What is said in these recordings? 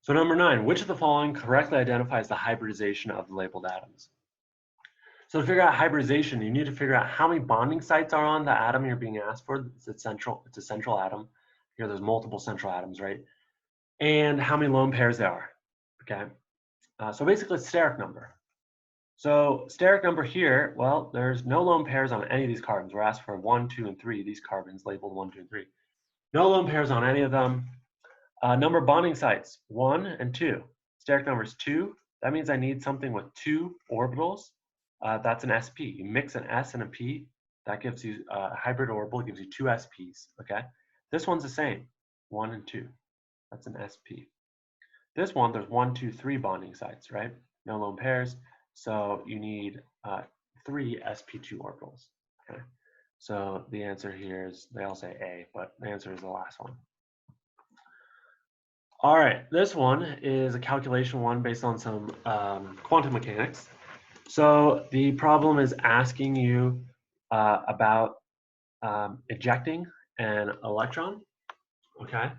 So number 9, which of the following correctly identifies the hybridization of the labeled atoms? So to figure out hybridization, you need to figure out how many bonding sites are on the atom you're being asked for. It's a central atom. Here there's multiple central atoms, right? And how many lone pairs there are, okay? So basically it's steric number. So steric number here, well, there's no lone pairs on any of these carbons. We're asked for 1, 2, and 3, these carbons labeled 1, 2, and 3. No lone pairs on any of them. Number of bonding sites, 1 and 2. Steric number is 2. That means I need something with 2 orbitals. That's an sp. You mix an s and a p, that gives you a hybrid orbital, gives you 2 sps, okay? This one's the same, 1 and 2. That's an sp. This one, there's 1, 2, 3 bonding sites, right? No lone pairs, so you need 3 sp2 orbitals, okay? So the answer here is, they all say A, but the answer is the last one. All right, this one is a calculation one based on some quantum mechanics. So the problem is asking you about ejecting an electron, okay?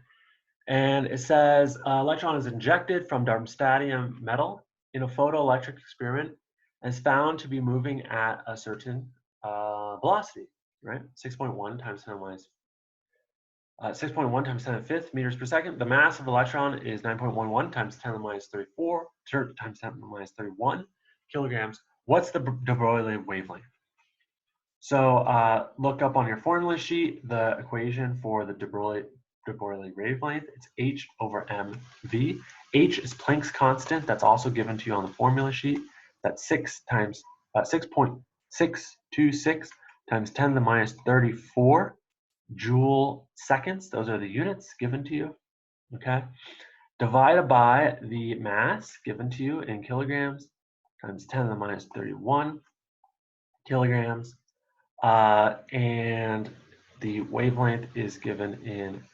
And it says electron is injected from darmstadtium metal in a photoelectric experiment and is found to be moving at a certain velocity, right? 6.1 times 10 minus 6.1 times 10 to the fifth meters per second. The mass of electron is 9.11 times 10 to the minus 34 times 10 to the minus 31 kilograms. What's the de Broglie wavelength? So look up on your formula sheet the equation for the de Broglie wavelength. It's h over mv. H is Planck's constant. That's also given to you on the formula sheet. That's 6.626 times 10 to the minus 34 joule seconds. Those are the units given to you, okay? Divided by the mass given to you in kilograms times 10 to the minus 31 kilograms. And the wavelength is given in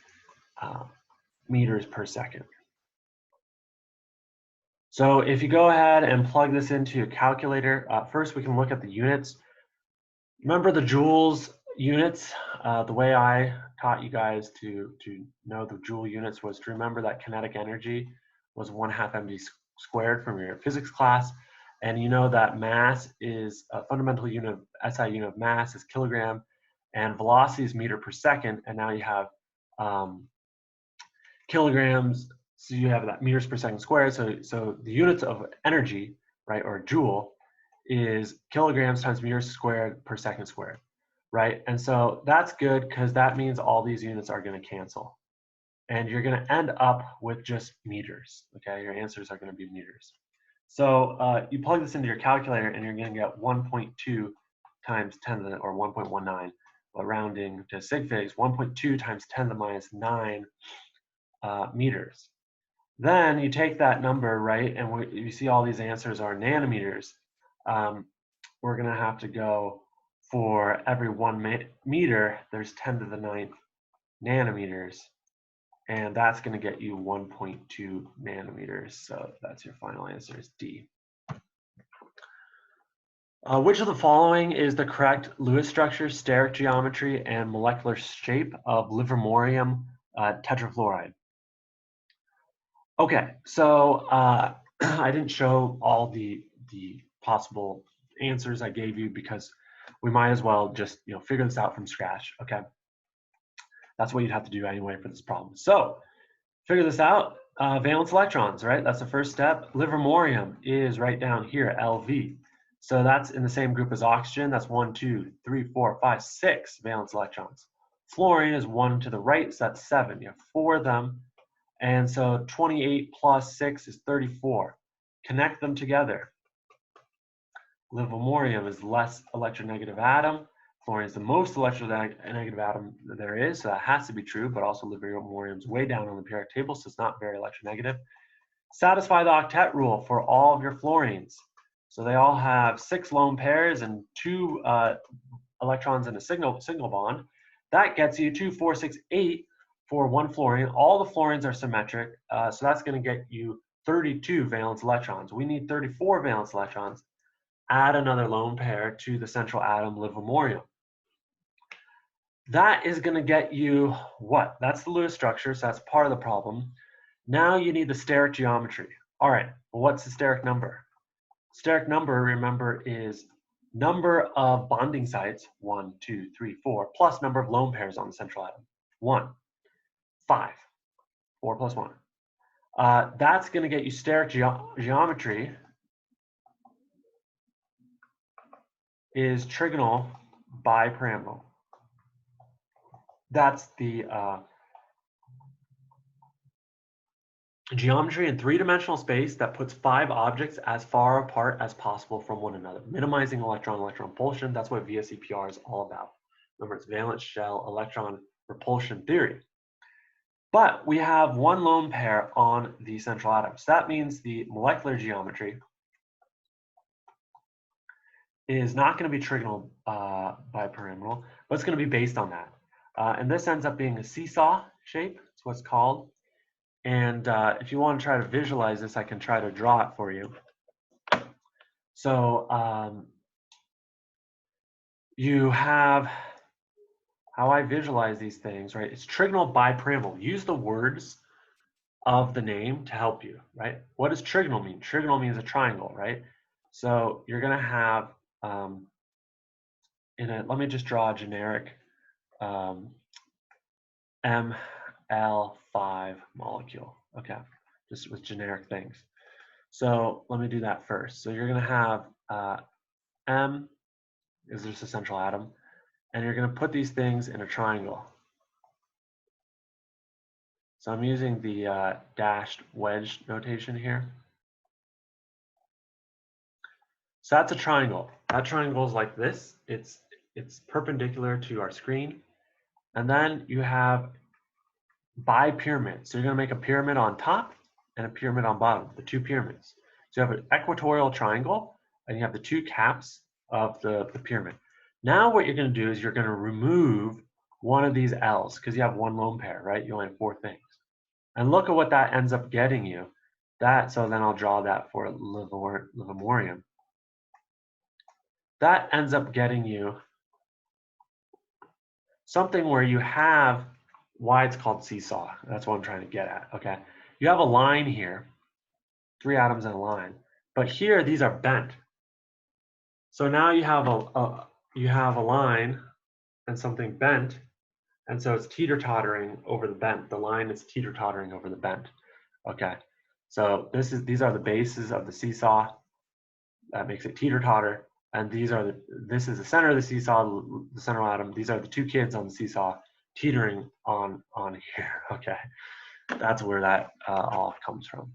meters per second. So if you go ahead and plug this into your calculator, first we can look at the units. Remember the joules units? The way I taught you guys to know the joule units was to remember that kinetic energy was 1/2 mv squared from your physics class. And you know that mass is a fundamental unit of SI unit of mass is kilogram, and velocity is meter per second. And now you have kilograms, so you have that meters per second squared. So the units of energy, right, or joule, is kilograms times meters squared per second squared, right? And so that's good because that means all these units are going to cancel. And you're going to end up with just meters, okay? Your answers are going to be meters. So you plug this into your calculator and you're going to get 1.2 times 10 to the, or 1.19, rounding to sig figs, 1.2 times 10 to the minus 9 meters. Then you take that number, right, and you see all these answers are nanometers. We're going to have to go for every 1 meter, there's 10 to the 9th nanometers, and that's going to get you 1.2 nanometers. So that's your final answer is D. Which of the following is the correct Lewis structure, steric geometry, and molecular shape of livermorium tetrafluoride? Okay, so I didn't show all the possible answers I gave you because we might as well just figure this out from scratch. Okay, that's what you'd have to do anyway for this problem. So figure this out. Valence electrons, right? That's the first step. Livermorium is right down here, LV. So that's in the same group as oxygen. That's 1, 2, 3, 4, 5, 6 valence electrons. Fluorine is 1 to the right, so that's 7. You have 4 of them. And so 28 plus 6 is 34. Connect them together. Livermorium is less electronegative atom. Fluorine is the most electronegative atom there is, so that has to be true, but also livermorium is way down on the periodic table, so it's not very electronegative. Satisfy the octet rule for all of your fluorines. So they all have 6 lone pairs and 2 electrons in a single bond. That gets you 2, 4, 6, 8 for 1 fluorine. All the fluorines are symmetric, so that's going to get you 32 valence electrons. We need 34 valence electrons. Add another lone pair to the central atom livermorium. That is going to get you what? That's the Lewis structure, so that's part of the problem. Now you need the steric geometry. All right, well, what's the steric number? Steric number, remember, is number of bonding sites, 1, 2, 3, 4, plus number of lone pairs on the central atom, 1, 5, 4 plus 1. That's going to get you steric geometry is trigonal bipyramidal. That's the geometry in three-dimensional space that puts 5 objects as far apart as possible from one another, minimizing electron-electron repulsion. That's what VSEPR is all about. Remember, it's valence shell electron repulsion theory. But we have one lone pair on the central atom. So that means the molecular geometry is not going to be trigonal bipyramidal, but it's going to be based on that. And this ends up being a seesaw shape. It's what's called. And if you want to try to visualize this, I can try to draw it for you. So you have how I visualize these things, right? It's trigonal bipyramidal. Use the words of the name to help you, right? What does trigonal mean? Trigonal means a triangle, right? So you're going to have, let me just draw a generic ML5 molecule, okay, just with generic things. So let me do that first. So you're going to have M is just a central atom, and you're going to put these things in a triangle. So I'm using the dashed wedge notation here. So that's a triangle. That triangle is like this. It's perpendicular to our screen. And then you have bipyramid. So you're going to make a pyramid on top and a pyramid on bottom, the two pyramids. So you have an equatorial triangle, and you have the two caps of the pyramid. Now what you're going to do is you're going to remove one of these L's, because you have one lone pair, right? You only have 4 things. And look at what that ends up getting you. So then I'll draw that for Livermorium. That ends up getting you something where you have why it's called seesaw. That's what I'm trying to get at, okay? You have a line here, 3 atoms in a line, but here these are bent. So now you have a line and something bent, and so it's teeter-tottering over the bent. The line is teeter-tottering over the bent, okay? So these are the bases of the seesaw. That makes it teeter-totter, and this is the center of the seesaw, the central atom. These are the 2 kids on the seesaw teetering on here, okay? That's where that all comes from.